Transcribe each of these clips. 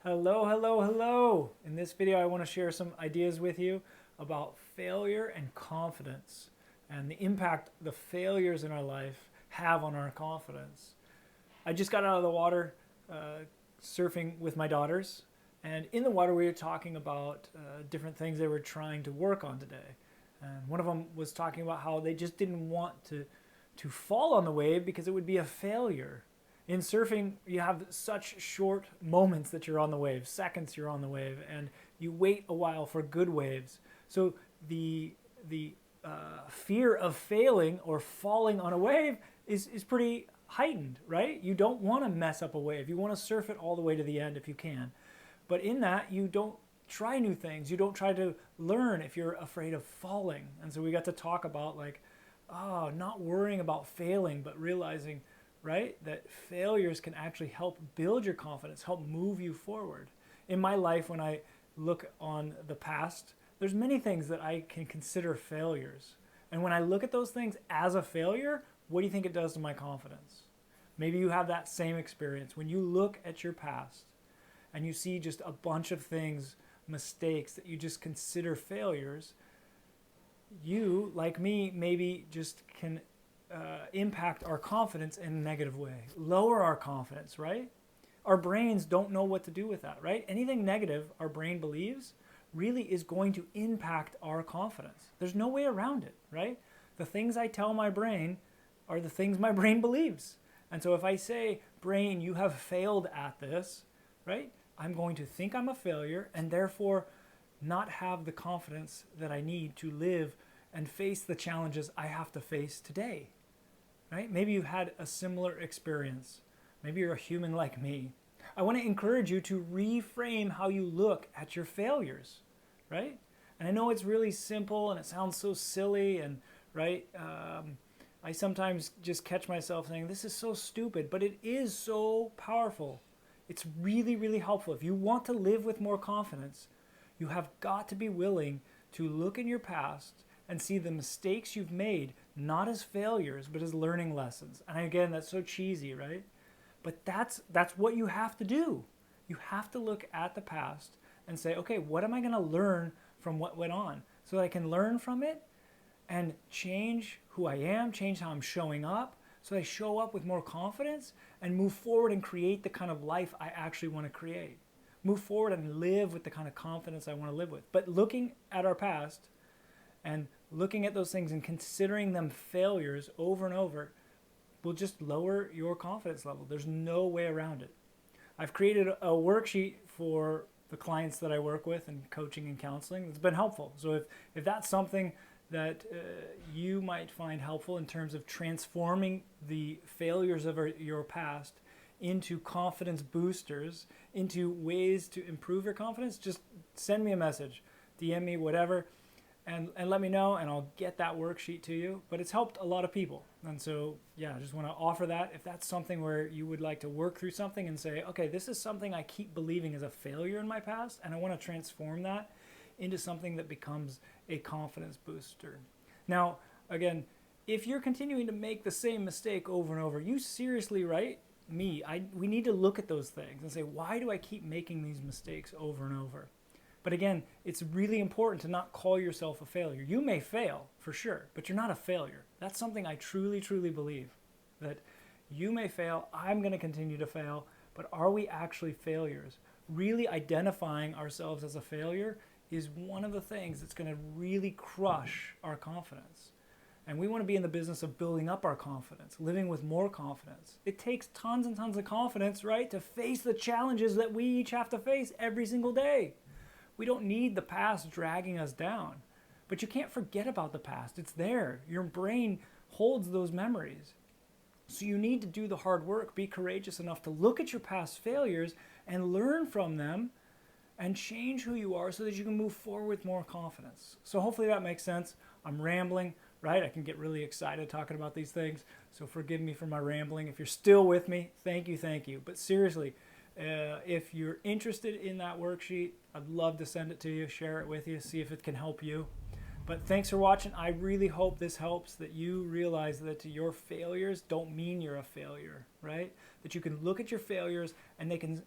Hello, hello, hello. In this video, I want to share some ideas with you about failure and confidence and the impact the failures in our life have on our confidence. I just got out of the water surfing with my daughters, and in the water, we were talking about different things they were trying to work on today. And one of them was talking about how they just didn't want to fall on the wave because it would be a failure. In surfing, you have such short moments that you're on the wave, seconds you're on the wave, and you wait a while for good waves. So the fear of failing or falling on a wave is pretty heightened, right? You don't want to mess up a wave. You want to surf it all the way to the end if you can. But in that, you don't try new things. You don't try to learn if you're afraid of falling. And so we got to talk about not worrying about failing, but realizing, right, that failures can actually help build your confidence, help move you forward. In my life, when I look on the past, there's many things that I can consider failures. And when I look at those things as a failure, what do you think it does to my confidence? Maybe you have that same experience. When you look at your past and you see just a bunch of things, mistakes that you just consider failures, you, like me, maybe just can impact our confidence in a negative way, lower our confidence, right? Our brains don't know what to do with that, right? Anything negative our brain believes really is going to impact our confidence. There's no way around it, right? The things I tell my brain are the things my brain believes. And so if I say, brain, you have failed at this, right? I'm going to think I'm a failure and therefore not have the confidence that I need to live and face the challenges I have to face today. Right? Maybe you've had a similar experience. Maybe you're a human like me. I want to encourage you to reframe how you look at your failures, right? And I know it's really simple and it sounds so silly and, right? I sometimes just catch myself saying, this is so stupid, but it is so powerful. It's really, really helpful. If you want to live with more confidence, you have got to be willing to look in your past and see the mistakes you've made not as failures, but as learning lessons. And again, that's so cheesy, right? But that's what you have to do. You have to look at the past and say, okay, what am I going to learn from what went on so that I can learn from it and change who I am, change how I'm showing up, so I show up with more confidence and move forward and create the kind of life I actually want to create. Move forward and live with the kind of confidence I want to live with. But looking at our past and looking at those things and considering them failures over and over will just lower your confidence level. There's no way around it. I've created a worksheet for the clients that I work with in coaching and counseling. It's been helpful. So if that's something that you might find helpful in terms of transforming the failures of your past into confidence boosters, into ways to improve your confidence, just send me a message, DM me, whatever. And let me know, and I'll get that worksheet to you. But it's helped a lot of people. And so, yeah, I just want to offer that. If that's something where you would like to work through something and say, okay, this is something I keep believing is a failure in my past, and I want to transform that into something that becomes a confidence booster. Now, again, if you're continuing to make the same mistake over and over, you seriously, right? We need to look at those things and say, why do I keep making these mistakes over and over? But again, it's really important to not call yourself a failure. You may fail, for sure, but you're not a failure. That's something I truly, truly believe, that you may fail, I'm going to continue to fail, but are we actually failures? Really identifying ourselves as a failure is one of the things that's going to really crush our confidence. And we want to be in the business of building up our confidence, living with more confidence. It takes tons and tons of confidence, right, to face the challenges that we each have to face every single day. We don't need the past dragging us down. But you can't forget about the past. It's there. Your brain holds those memories. So you need to do the hard work, be courageous enough to look at your past failures and learn from them and change who you are so that you can move forward with more confidence. So hopefully that makes sense. I'm rambling, right? I can get really excited talking about these things. So forgive me for my rambling. If you're still with me, thank you, thank you. But seriously, if you're interested in that worksheet, I'd love to send it to you, share it with you, see if it can help you. But thanks for watching. I really hope this helps, that you realize that your failures don't mean you're a failure, right? That you can look at your failures and they can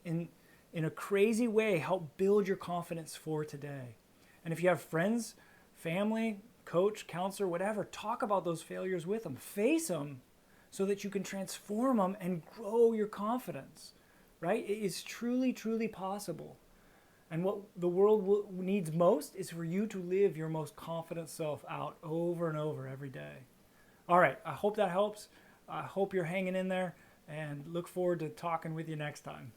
in a crazy way, help build your confidence for today. And if you have friends, family, coach, counselor, whatever, talk about those failures with them. Face them so that you can transform them and grow your confidence, right? It is truly, truly possible. And what the world needs most is for you to live your most confident self out over and over every day. All right, I hope that helps. I hope you're hanging in there and look forward to talking with you next time.